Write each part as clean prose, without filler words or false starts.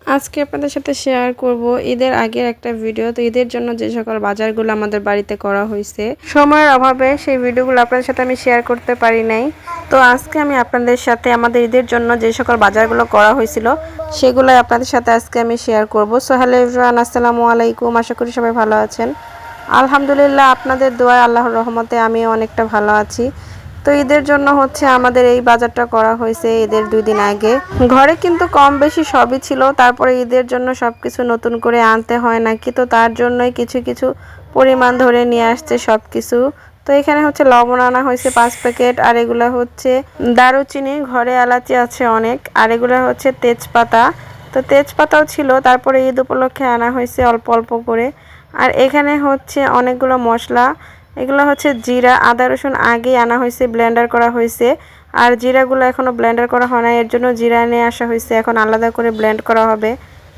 আজকে আপনাদের সাথে শেয়ার করব ঈদের আগের একটা ভিডিও। তো ঈদের জন্য যে সকল বাজারগুলো আমাদের বাড়িতে করা হয়েছে, সময়ের অভাবে সেই ভিডিওগুলো আপনাদের সাথে আমি শেয়ার করতে পারি নাই। তো আজকে আমি আপনাদের সাথে আমাদের ঈদের জন্য যে সকল বাজারগুলো করা হয়েছিল সেগুলোই আপনাদের সাথে আজকে আমি শেয়ার করব। সো হ্যালো এভরিওয়ান, আসসালামু আলাইকুম। আশা করি সবাই ভালো আছেন। আলহামদুলিল্লাহ, আপনাদের দোয়ায় আল্লাহর রহমতে আমিও অনেকটা ভালো আছি। তো ঈদের জন্য হচ্ছে আমাদের এই বাজারটা করা হয়েছে ঈদের 2 দিন আগে। ঘরে কিন্তু কম বেশি সবই ছিল, তারপরে ঈদের জন্য সবকিছু নতুন করে আনতে হয় নাকি, তো তার জন্যই কিছু কিছু পরিমাণ ধরে নিয়ে আসছে সবকিছু। তো এখানে হচ্ছে লবণ আনা হয়েছে 5 প্যাকেট, আর এগুলো হচ্ছে দারুচিনি, ঘরে এলাচি আছে অনেক, আর এগুলো হচ্ছে তেজপাতা। তো তেজপাতাও ছিল, তারপরে ঈদ উপলক্ষে আনা হয়েছে অল্প অল্প করে। আর এখানে হচ্ছে অনেকগুলো মশলা, এগুলো হচ্ছে জিরা, আদা রসুন আগেই আনা হয়েছে, ব্লেন্ডার করা হয়েছে। আর জিরাগুলো এখনও ব্লেন্ডার করা হয় না, এর জন্য জিরা নিয়ে আসা হয়েছে, এখন আলাদা করে ব্লেন্ড করা হবে।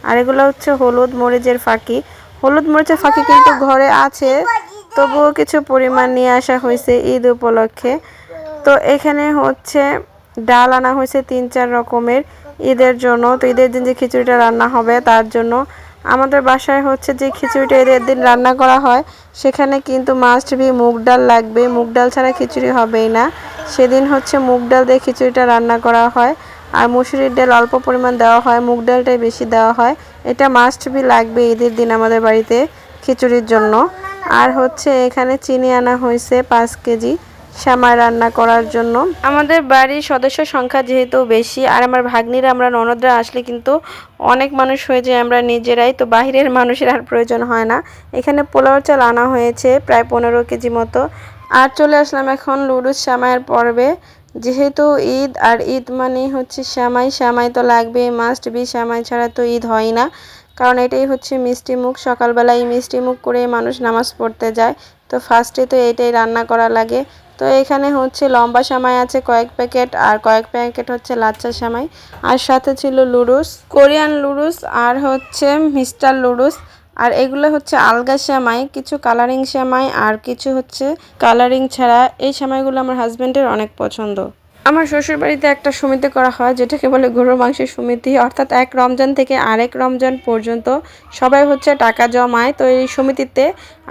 আর এগুলো হচ্ছে হলুদ মরিচের ফাঁকি। হলুদ মরিচের ফাঁকি কিন্তু ঘরে আছে, তবুও কিছু পরিমাণ নিয়ে আসা হয়েছে ঈদ উপলক্ষে। তো এখানে হচ্ছে ডাল আনা হয়েছে 3-4 রকমের ঈদের জন্য। তো ঈদের দিন যে খিচুড়িটা রান্না হবে তার জন্য আমাদের বাসায় হচ্ছে যে খিচুড়িটা ঈদের দিন রান্না করা হয় সেখানে কিন্তু মাস্ট বি মুগ ডাল লাগবে। মুগ ডাল ছাড়া খিচুড়ি হবেই না। সেদিন হচ্ছে মুগ ডাল দিয়ে খিচুড়িটা রান্না করা হয়, আর মুসুরির ডাল অল্প পরিমাণ দেওয়া হয়, মুগ ডালটাই বেশি দেওয়া হয়। এটা মাস্ট বি লাগবে ঈদের দিন আমাদের বাড়িতে খিচুড়ির জন্য। আর হচ্ছে এখানে চিনি আনা হয়েছে 5 কেজি সেমাই রান্না করার জন্য। আমাদের বাড়ির সদস্য সংখ্যা যেহেতু বেশি, আর আমার ভাগ্নিরা আমরা ননদরা আসলে কিন্তু অনেক মানুষ হয়ে যায় আমরা নিজেরাই, তো বাহিরের মানুষের আর প্রয়োজন হয় না। এখানে পোলাও চাল আনা হয়েছে প্রায় 15 কেজি মতো। আর চলে আসলাম এখন লুডুস সেমাইয়ের পর্বে। যেহেতু ঈদ, আর ঈদ মানে হচ্ছে সেমাই, সেমাই তো লাগবে, মাস্ট বি, সেমাই ছাড়া তো ঈদ হয় না। কারণ এটাই হচ্ছে মিষ্টি মুখ, সকালবেলায় মিষ্টি মুখ করে মানুষ নামাজ পড়তে যায়। তো ফার্স্টে তো এটাই রান্না করা লাগে। তো এখানে হচ্ছে লম্বা সেমাই আছে কয়েক প্যাকেট, আর কয়েক প্যাকেট হচ্ছে লাচ্চা সেমাই, আর সাথে ছিল লুডুস, কোরিয়ান লুডুস, আর হচ্ছে মিস্টার লুডুস। আর এগুলো হচ্ছে আলগা সেমাই, কিছু কালারিং সেমাই আর কিছু হচ্ছে কালারিং ছাড়া। এই সেমাইগুলো আমার হাজব্যান্ডের অনেক পছন্দ। আমার শ্বশুর বাড়িতে একটা সমিতি করা হয় যেটাকে বলে গরুর মাংসের সমিতি, অর্থাৎ এক রমজান থেকে আরেক রমজান পর্যন্ত সবাই হচ্ছে টাকা জমায় তো এই সমিতিতে।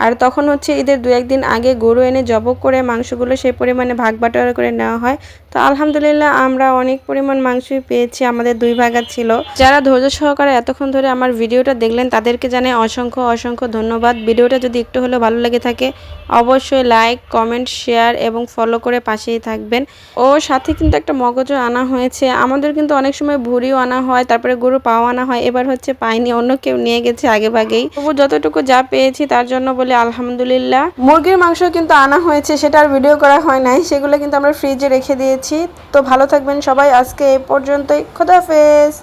আর তখন হচ্ছে ঈদের 2-1 দিন আগে গরু এনে জব করে মাংসগুলো সেই পরিমাণে ভাগ বাটোয়ারা করে নেওয়া হয়। তো আলহামদুলিল্লাহ আমরা অনেক পরিমাণ মাংসই পেয়েছি, আমাদের 2 ভাগা ছিল। যারা ধৈর্য সহকারে এতক্ষণ ধরে আমার ভিডিওটা দেখলেন তাদেরকে জানাই অসংখ্য অসংখ্য ধন্যবাদ। ভিডিওটা যদি একটু হলেও ভালো লেগে থাকে অবশ্যই লাইক, কমেন্ট, শেয়ার এবং ফলো করে পাশেই থাকবেন। ও সাথে কিন্তু একটা মগজও আনা হয়েছে। আমাদের কিন্তু অনেক সময় ভুঁড়িও আনা হয়, তারপরে গরু পাও আনা হয়, এবার হচ্ছে পাইনি, অন্য কেউ নিয়ে গেছে আগে ভাগেই। তবু যতটুকু যা পেয়েছি তার জন্য বলি আলহামদুলিল্লাহ। মুরগির মাংস কিন্তু আনা হয়েছে, সেটার ভিডিও করা হয় নাই, সেগুলো কিন্তু আমরা ফ্রিজে রেখে দিয়েছি। তো ভালো থাকবেন সবাই, আজকে এই পর্যন্তই, খোদা হাফেজ।